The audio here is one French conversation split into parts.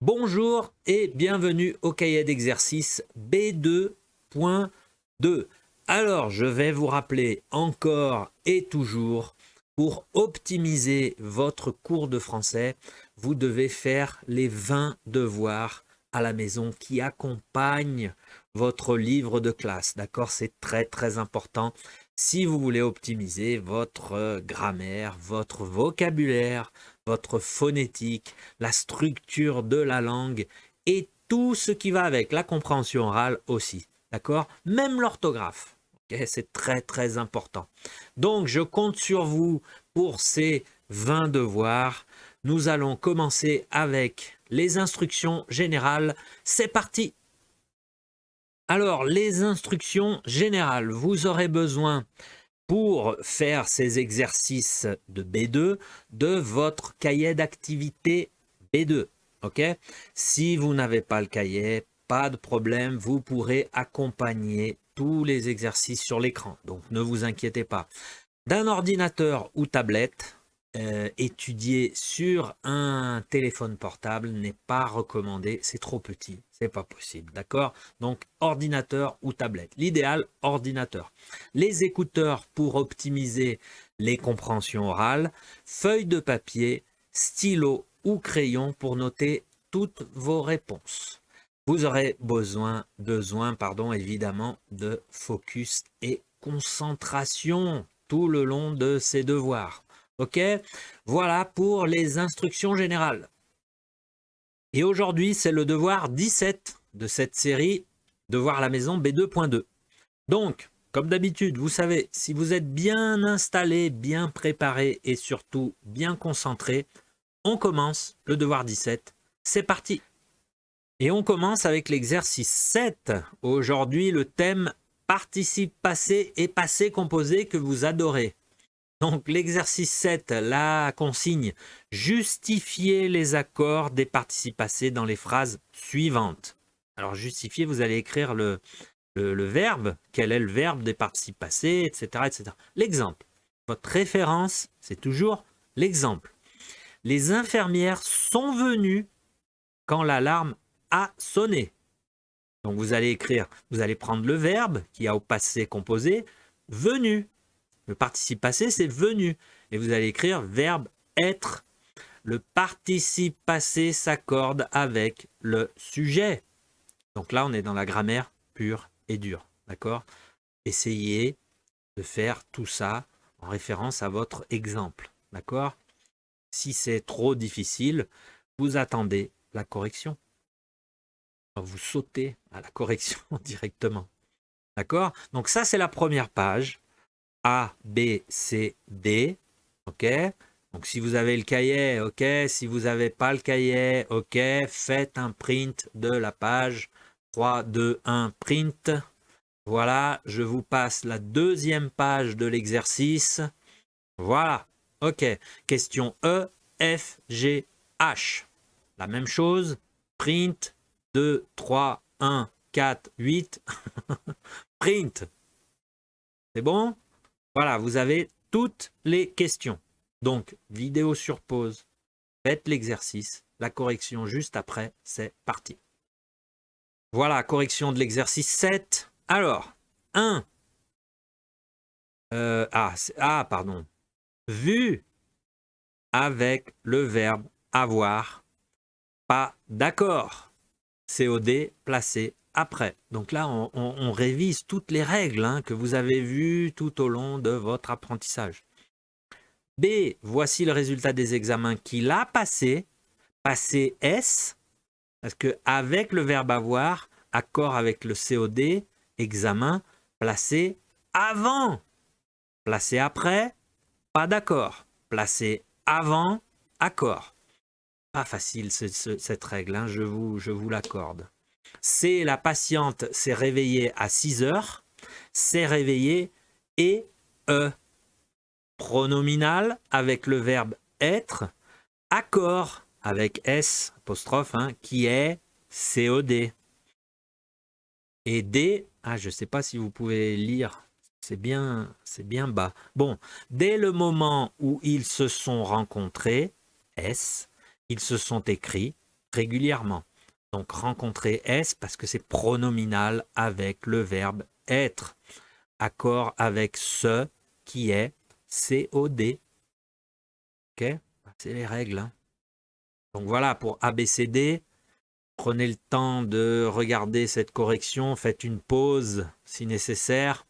Bonjour et bienvenue au cahier d'exercice B2.2. Alors, je vais vous rappeler encore et toujours, pour optimiser votre cours de français, vous devez faire les 20 devoirs à la maison qui accompagnent votre livre de classe. D'accord? C'est très important si vous voulez optimiser votre grammaire, votre vocabulaire, votre phonétique, la structure de la langue et tout ce qui va avec, la compréhension orale aussi, d'accord? Même l'orthographe, okay? C'est très important. Donc, je compte sur vous pour ces 20 devoirs. Nous allons commencer avec les instructions générales. C'est parti! Alors, les instructions générales, vous aurez besoin pour faire ces exercices de B2 de votre cahier d'activité B2. Ok? Si vous n'avez pas le cahier, pas de problème, vous pourrez accompagner tous les exercices sur l'écran. Donc ne vous inquiétez pas. D'un ordinateur ou tablette, étudier sur un téléphone portable n'est pas recommandé, c'est trop petit, c'est pas possible, d'accord? Donc ordinateur ou tablette, l'idéal ordinateur. Les écouteurs pour optimiser les compréhensions orales, feuille de papier, stylo ou crayon pour noter toutes vos réponses. Vous aurez besoin évidemment de focus et concentration tout le long de ces devoirs. Ok, voilà pour les instructions générales. Et aujourd'hui, c'est le devoir 17 de cette série Devoir à la maison B2.2. Donc, comme d'habitude, vous savez, si vous êtes bien installé, bien préparé et surtout bien concentré, on commence le devoir 17. C'est parti! Et on commence avec l'exercice 7. Aujourd'hui, le thème participe passé et passé composé que vous adorez. Donc l'exercice 7, la consigne, justifier les accords des participes passés dans les phrases suivantes. Alors justifier, vous allez écrire le verbe, quel est le verbe des participes passés, etc. L'exemple. Votre référence, c'est toujours l'exemple. Les infirmières sont venues quand l'alarme a sonné. Donc vous allez écrire, vous allez prendre le verbe qui a au passé composé, venu. Le participe passé, c'est venu. Et vous allez écrire verbe être. Le participe passé s'accorde avec le sujet. Donc là, on est dans la grammaire pure et dure. D'accord? Essayez de faire tout ça en référence à votre exemple. D'accord? Si c'est trop difficile, vous attendez la correction. Vous sautez à la correction directement. D'accord? Donc ça, c'est la première page. A, B, C, D, ok. Donc si vous avez le cahier, ok. Si vous n'avez pas le cahier, ok. Faites un print de la page 3, 2, 1, print. Voilà, je vous passe la deuxième page de l'exercice. Voilà, ok. Question E, F, G, H. La même chose, print 2, 3, 1, 4, 8. Print. C'est bon? Voilà, vous avez toutes les questions. Donc, vidéo sur pause, faites l'exercice, la correction juste après, c'est parti. Voilà, correction de l'exercice 7. Alors, 1. Pardon. Vu avec le verbe avoir, pas d'accord. COD placé après. Donc là, on révise toutes les règles que vous avez vues tout au long de votre apprentissage. B, voici le résultat des examens qu'il a passé. Passé S, parce que avec le verbe avoir, accord avec le COD, examen, placé avant. Placé après, pas d'accord. Placé avant, accord. Pas facile cette règle, je vous l'accorde. C, la patiente s'est réveillée à 6 heures. S'est réveillée et pronominal avec le verbe être, accord avec S apostrophe qui est COD. Et D, je ne sais pas si vous pouvez lire, c'est bien bas. Bon, dès le moment où ils se sont rencontrés, S, ils se sont écrits, régulièrement. Donc rencontrer S parce que c'est pronominal avec le verbe être. Accord avec ce qui est COD. Ok? C'est les règles. Hein. Donc voilà, pour ABCD, prenez le temps de regarder cette correction, faites une pause si nécessaire,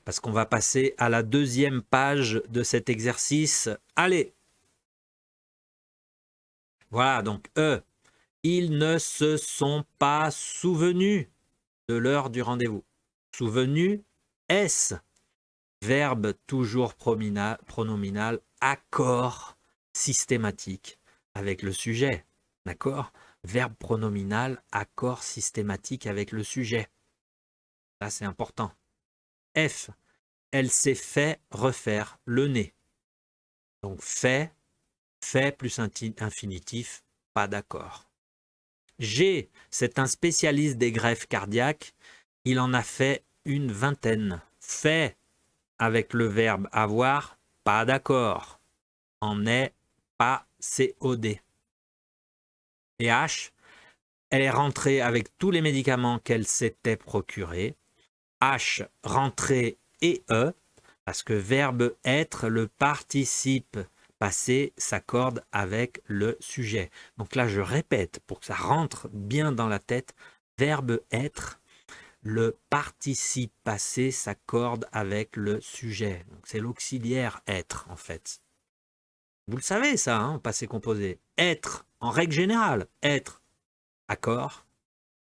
parce qu'on va passer à la deuxième page de cet exercice. Allez! Voilà, donc E. Ils ne se sont pas souvenus de l'heure du rendez-vous. Souvenu, S. Verbe toujours pronominal, accord systématique avec le sujet. D'accord? Verbe pronominal, accord systématique avec le sujet. Là, c'est important. F. Elle s'est fait refaire le nez. Donc, fait plus infinitif, pas d'accord. G. C'est un spécialiste des greffes cardiaques. Il en a fait une vingtaine. Fait avec le verbe avoir, pas d'accord. En est, pas COD. Et H, elle est rentrée avec tous les médicaments qu'elle s'était procurés. H, rentrée et E, parce que verbe être, le participe passé s'accorde avec le sujet. Donc là, je répète, pour que ça rentre bien dans la tête, verbe être, le participe passé s'accorde avec le sujet. C'est l'auxiliaire être, en fait. Vous le savez, ça, hein, passé composé. Être, en règle générale, être, accord,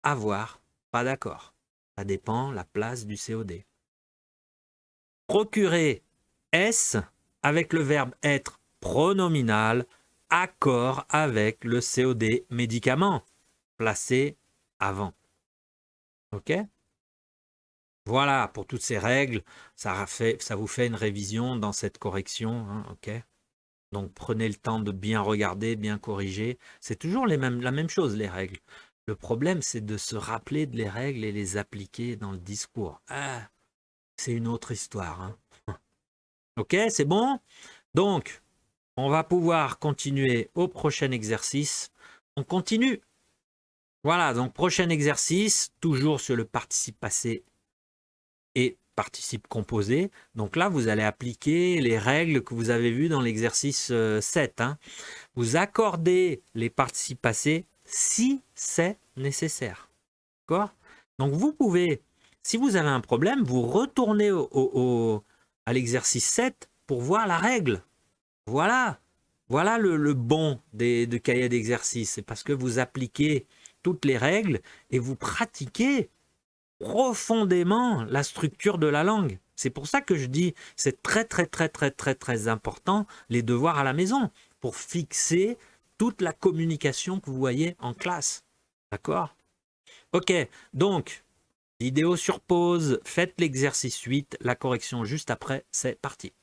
avoir, pas d'accord. Ça dépend la place du COD. Procurer, S, avec le verbe être pronominal, accord avec le COD médicament, placé avant. OK ? Voilà, pour toutes ces règles, ça vous fait une révision dans cette correction. Hein, OK ? Donc prenez le temps de bien regarder, bien corriger. C'est toujours la même chose, les règles. Le problème, c'est de se rappeler de les règles et les appliquer dans le discours. Ah, c'est une autre histoire. Hein. OK, c'est bon? Donc, on va pouvoir continuer au prochain exercice. On continue. Voilà, donc prochain exercice, toujours sur le participe passé et participe composé. Donc là, vous allez appliquer les règles que vous avez vues dans l'exercice 7. Hein. Vous accordez les participes passés si c'est nécessaire. D'accord? Donc vous pouvez, si vous avez un problème, vous retournez à l'exercice 7 pour voir la règle. Voilà. Voilà le bon de cahier d'exercice. C'est parce que vous appliquez toutes les règles et vous pratiquez profondément la structure de la langue. C'est pour ça que je dis c'est très important les devoirs à la maison pour fixer toute la communication que vous voyez en classe. D'accord? Ok, donc vidéo sur pause, faites l'exercice 8, la correction juste après, c'est parti.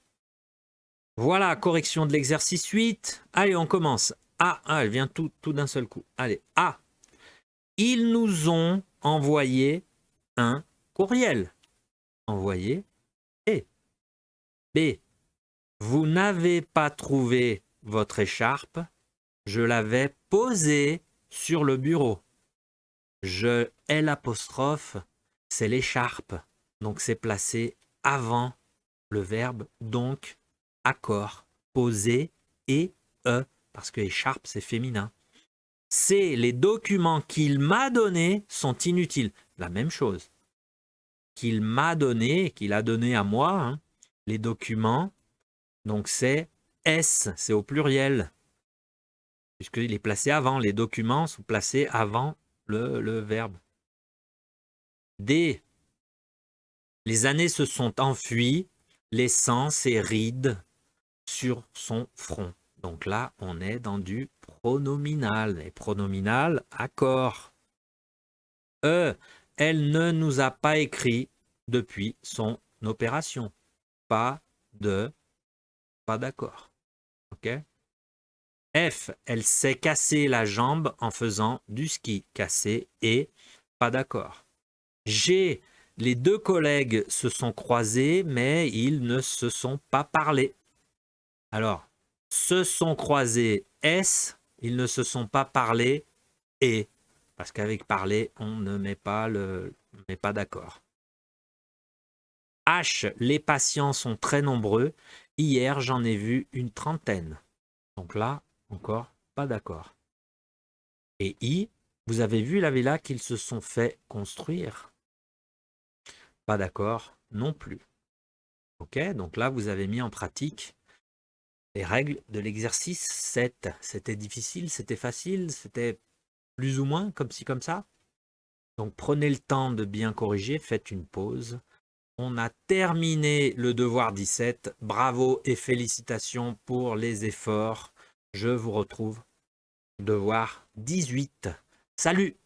Voilà, correction de l'exercice 8. Allez, on commence. Ah, elle vient tout d'un seul coup. Allez, A. Ils nous ont envoyé un courriel. Envoyé. Et B. Vous n'avez pas trouvé votre écharpe. Je l'avais posée sur le bureau. L', c'est l'écharpe. Donc c'est placé avant le verbe. Donc, accord, poser et E. Parce que écharpe, c'est féminin. C. Les documents qu'il m'a donnés sont inutiles. La même chose. Qu'il m'a donné, qu'il a donné à moi, hein, les documents, donc c'est S, c'est au pluriel, puisqu'il est placé avant, les documents sont placés avant le verbe. D, les années se sont enfuies, laissant ses rides sur son front. Donc là, on est dans du pronominal, et pronominal, accord. E, elle ne nous a pas écrit depuis son opération. Pas d'accord. OK? F, elle s'est cassé la jambe en faisant du ski. Cassé et pas d'accord. G, les deux collègues se sont croisés, mais ils ne se sont pas parlé. Alors, se sont croisés, S Ils ne se sont pas parlé et, parce qu'avec parler, on ne met pas d'accord. H, les patients sont très nombreux. Hier, j'en ai vu une trentaine. Donc là, encore pas d'accord. Et I, vous avez vu la villa qu'ils se sont fait construire? Pas d'accord non plus. Ok, donc là, vous avez mis en pratique les règles de l'exercice 7. C'était difficile, c'était facile, c'était plus ou moins comme ci, comme ça. Donc prenez le temps de bien corriger, faites une pause. On a terminé le devoir 17. Bravo et félicitations pour les efforts. Je vous retrouve devoir 18. Salut!